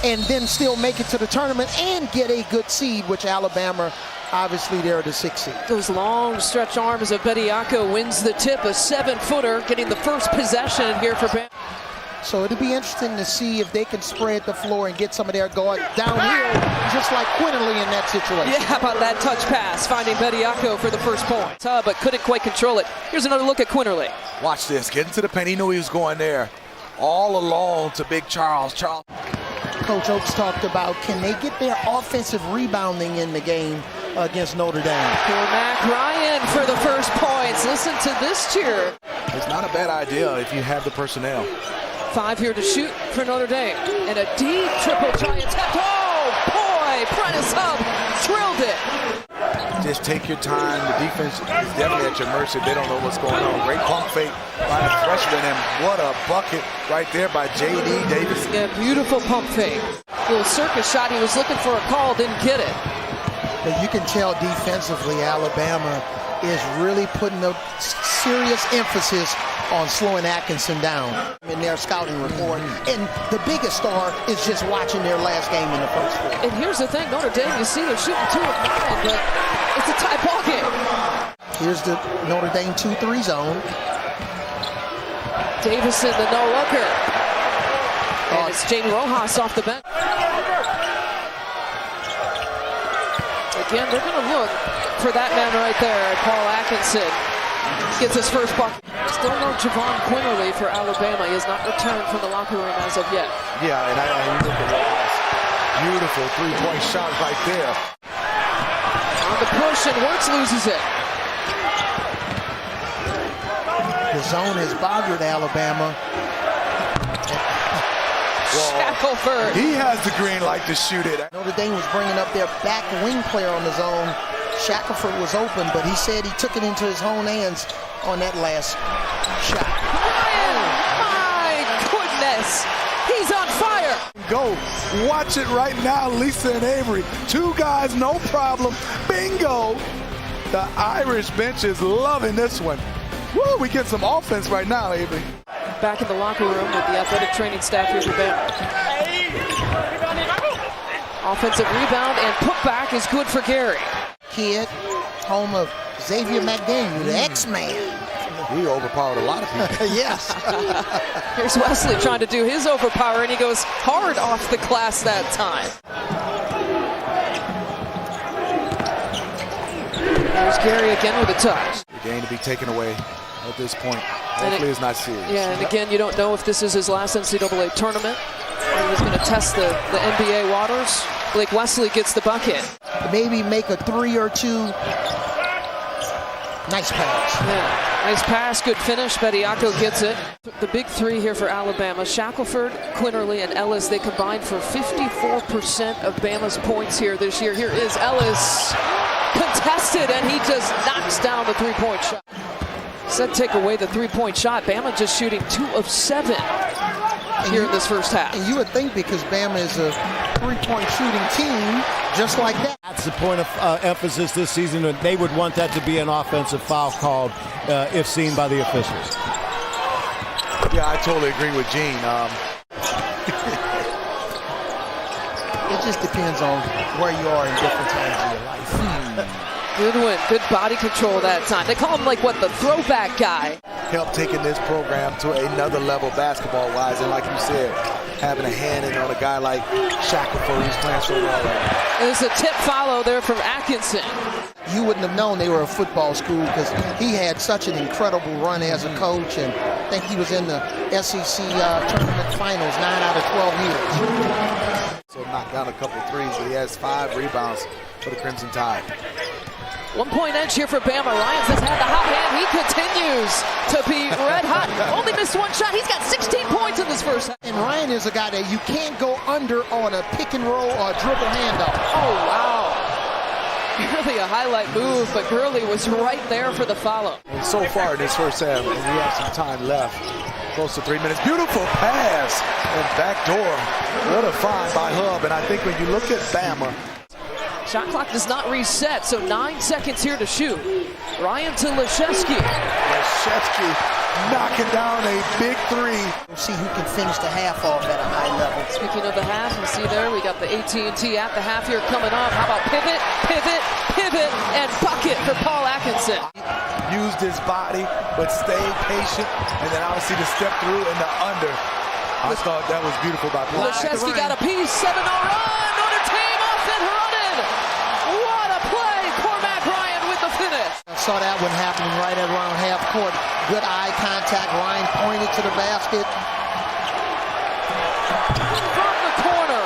and then still make it to the tournament and get a good seed, which Alabama, obviously, they're the 6th seed. Those long stretch arms of Bediako wins the tip, a 7-footer, getting the first possession here for Bama. So it'll be interesting to see if they can spread the floor and get some of their guard downhill, just like Quinterly in that situation. Yeah, how about that touch pass, finding Bediako for the first point. But couldn't quite control it. Here's another look at Quinterly. Watch this, get into the paint. He knew he was going there. All alone to Big Charles. Coach Oaks talked about, can they get their offensive rebounding in the game against Notre Dame? Cormac Ryan for the first points. Listen to this cheer. It's not a bad idea if you have the personnel. 5 here to shoot for Notre Dame. And a deep triple try attempt. Oh, boy, Prentice Hub drilled it. Just take your time. The defense is definitely at your mercy. They don't know what's going on. Great pump fake by the freshman, and what a bucket right there by J.D. Davis. Yeah, beautiful pump fake. Little circus shot. He was looking for a call, didn't get it. But you can tell defensively, Alabama is really putting a serious emphasis on slowing Atkinson down in their scouting report. And the biggest star is just watching their last game in the first quarter. And here's the thing, Notre Dame, you see they're shooting 2 of 9, but it's a tie ball game. Here's the Notre Dame 2-3 zone. Davison, the no-looker. And it's Jane Rojas off the bench. Again, they're going to look for that man right there, Paul Atkinson. Gets his first bucket. Still no Javon Quinterly for Alabama. He has not returned from the locker room as of yet. Yeah, and I look at that. Beautiful three-point shot right there. On the push, and Wirtz loses it. The zone has bothered Alabama. Shackelford. He has the green light to shoot it. Notre Dame was bringing up their back wing player on the zone. Shackelford was open, but he said he took it into his own hands on that last shot. Ryan, my goodness, he's on fire. Go, watch it right now, Lisa and Avery. 2 guys, no problem. Bingo. The Irish bench is loving this one. Woo, we get some offense right now, Avery. Back in the locker room with the athletic training staff here for Bama. Offensive rebound and putback is good for Gary. Kid, home of Xavier McDaniel, the X-Man. He overpowered a lot of people. Yes. Here's Wesley trying to do his overpower, and he goes hard off the glass that time. There's Gary again with a touch. The game to be taken away at this point. Hopefully it's not serious. Yeah, and again, you don't know if this is his last NCAA tournament. He was going to test the NBA waters. Blake Wesley gets the bucket. Maybe make a 3 or 2. Nice pass. Yeah, nice pass, good finish. Bediako gets it. The big 3 here for Alabama. Shackelford, Quinterly, and Ellis, they combined for 54% of Bama's points here this year. Here is Ellis, contested, and he just knocks down the 3-point shot. Said take away the 3-point shot. Bama just shooting 2 of 7 here in this first half. And you would think because Bama is a 3-point shooting team, just like that. That's the point of emphasis this season, and they would want that to be an offensive foul called if seen by the officials. Yeah, I totally agree with Gene. It just depends on where you are in different times of your life. Good win, good body control that time. They call him like what, the throwback guy. Help taking this program to another level basketball-wise, and like you said, having a hand in on a guy like Shackelford who's playing so well right now. There's a tip follow there from Atkinson. You wouldn't have known they were a football school because he had such an incredible run as a coach, and I think he was in the SEC tournament finals 9 out of 12 years. So knocked down a couple threes, but he has 5 rebounds for the Crimson Tide. 1-point edge here for Bama. Ryans has had the hot hand. He continues to be red hot. Only missed 1 shot. He's got 16 points in this first half. And Ryan is a guy that you can't go under on a pick and roll or a dribble handoff. Oh, wow. Really a highlight move, but Gurley was right there for the follow. And so far in this first half, we have some time left. Close to 3 minutes. Beautiful pass and back door. What a find by Hub. And I think when you look at Bama, shot clock does not reset, so 9 seconds here to shoot. Ryan to Leshevsky. Leshevsky knocking down a big three. We'll see who can finish the half off at a high level. Speaking of the half, you see there, we got the AT&T at the half here coming up. How about pivot, pivot, pivot, and bucket for Paul Atkinson. Used his body, but stayed patient, and then obviously the step through and the under. I thought that was beautiful by Paul. Leszewski got a piece, 7-0 run, Notre Dame off and running. What a play, Cormac Ryan with the finish. I saw that one happening right around half court. Good eye contact. Ryan pointed to the basket. From the corner,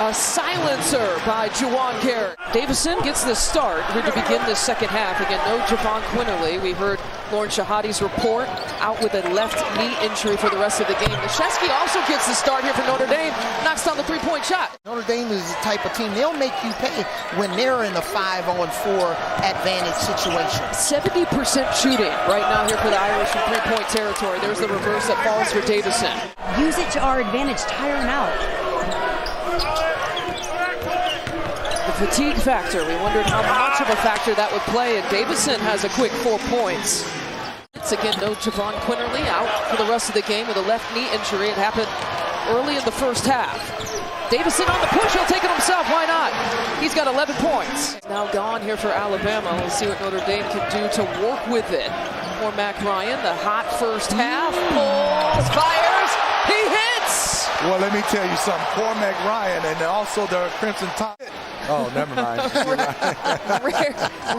a silencer by Juwan Garrett. Davison gets the start here to begin the second half. Again, no Javon Quinterly. We heard Lauren Shahadi's report, out with a left knee injury for the rest of the game. Leszewski also gets the start here for Notre Dame, knocks down the three-point shot. Notre Dame is the type of team, they'll make you pay when they're in a 5-on-4 advantage situation. 70% shooting right now here for the Irish in three-point territory. There's the reverse that falls for Davison. Use it to our advantage, tire him out. The fatigue factor, we wondered how much of a factor that would play, and Davison has a quick 4 points. It's again no Javon Quinterly, out for the rest of the game with a left knee injury. It happened early in the first half. Davison on the push, he'll take it himself, why not? He's got 11 points. Now gone here for Alabama. We'll see what Notre Dame can do to work with it. Cormac Ryan, the hot first half, pulls, fires, he hits! Well, let me tell you something. Cormac Ryan and also the Crimson Tide. Oh, never mind.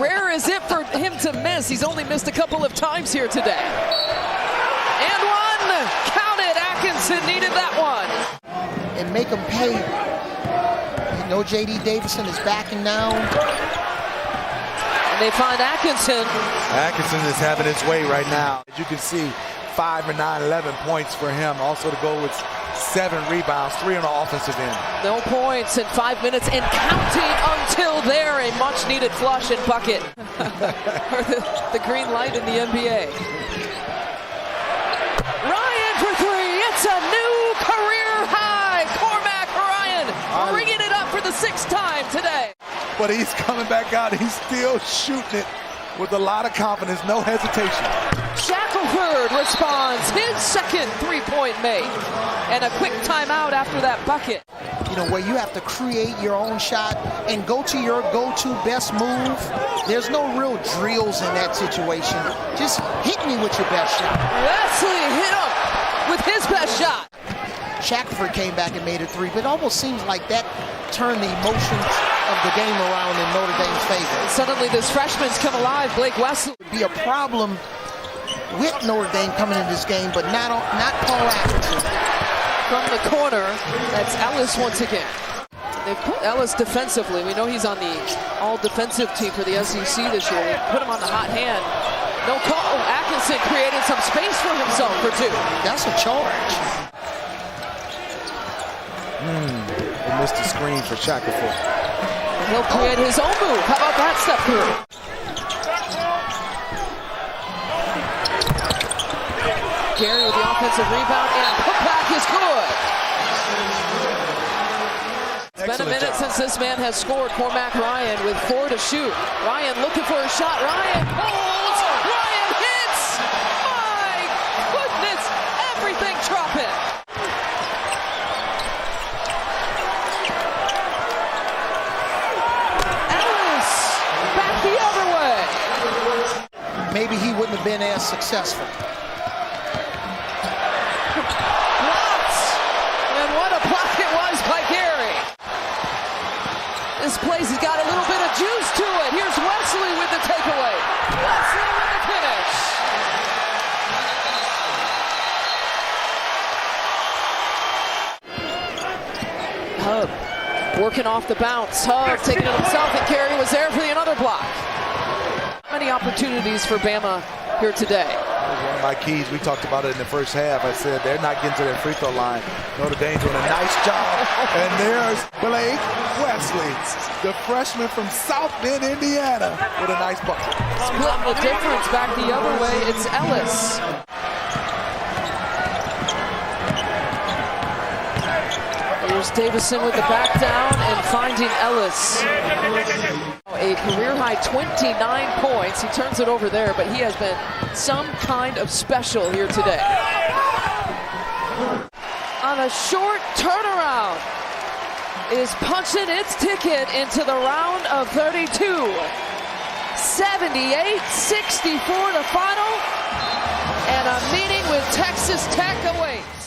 Rare is it for him to miss. He's only missed a couple of times here today. And one! Count it! Atkinson needed that one. And make them pay. You know, J.D. Davison is backing down. And they find Atkinson. Atkinson is having his way right now. As you can see, 5 and 9, 11 points for him. Also to go with 7 rebounds, 3 on the offensive end. No points in 5 minutes and counting until there. A much needed flush and bucket. Or the green light in the NBA. Ryan for 3. It's a new career high. Cormac Ryan bringing it up for the 6th time today. But he's coming back out. He's still shooting it with a lot of confidence, no hesitation. Shackelford responds, his second three-point make. And a quick timeout after that bucket. You know, where you have to create your own shot and go to your go-to best move. There's no real drills in that situation. Just hit me with your best shot. Wesley hit him with his best shot. Shackelford came back and made a 3, but it almost seems like that turned the emotions of the game around in Notre Dame's favor. And suddenly this freshman's come alive, Blake Wesley. It would be a problem with Notre Dame coming in this game, but not Paul Atkinson. From the corner, that's Ellis once again. They've put Ellis defensively. We know he's on the all-defensive team for the SEC this year. They put him on the hot hand. No call. Atkinson created some space for himself for 2. That's a charge. He missed the screen for Shackelford. He'll create his own move. How about that step through? Gary with the offensive rebound, and putback is good. It's been a minute since this man has scored. Cormac Ryan with 4 to shoot. Ryan looking for a shot. Ryan pulls. Ryan hits. My goodness, everything dropping. Ellis back the other way. Maybe he wouldn't have been as successful. And what a block it was by Gary. This place has got a little bit of juice to it. Here's Wesley with the takeaway. Wesley with the finish. Hub working off the bounce. Hub taking it himself, and Gary was there for the another block. Many opportunities for Bama here today. One of my keys, we talked about it in the first half. I said they're not getting to their free throw line. Notre Dame's doing a nice job. And there's Blake Wesley, the freshman from South Bend, Indiana, with a nice bucket. Splitting the difference back the other way, it's Ellis. Here's Davison with the back down and finding Ellis. a career-high 29 points. He turns it over there, but he has been some kind of special here today. On a short turnaround, is punching its ticket into the round of 32. 78-64 the final, and a meeting with Texas Tech awaits.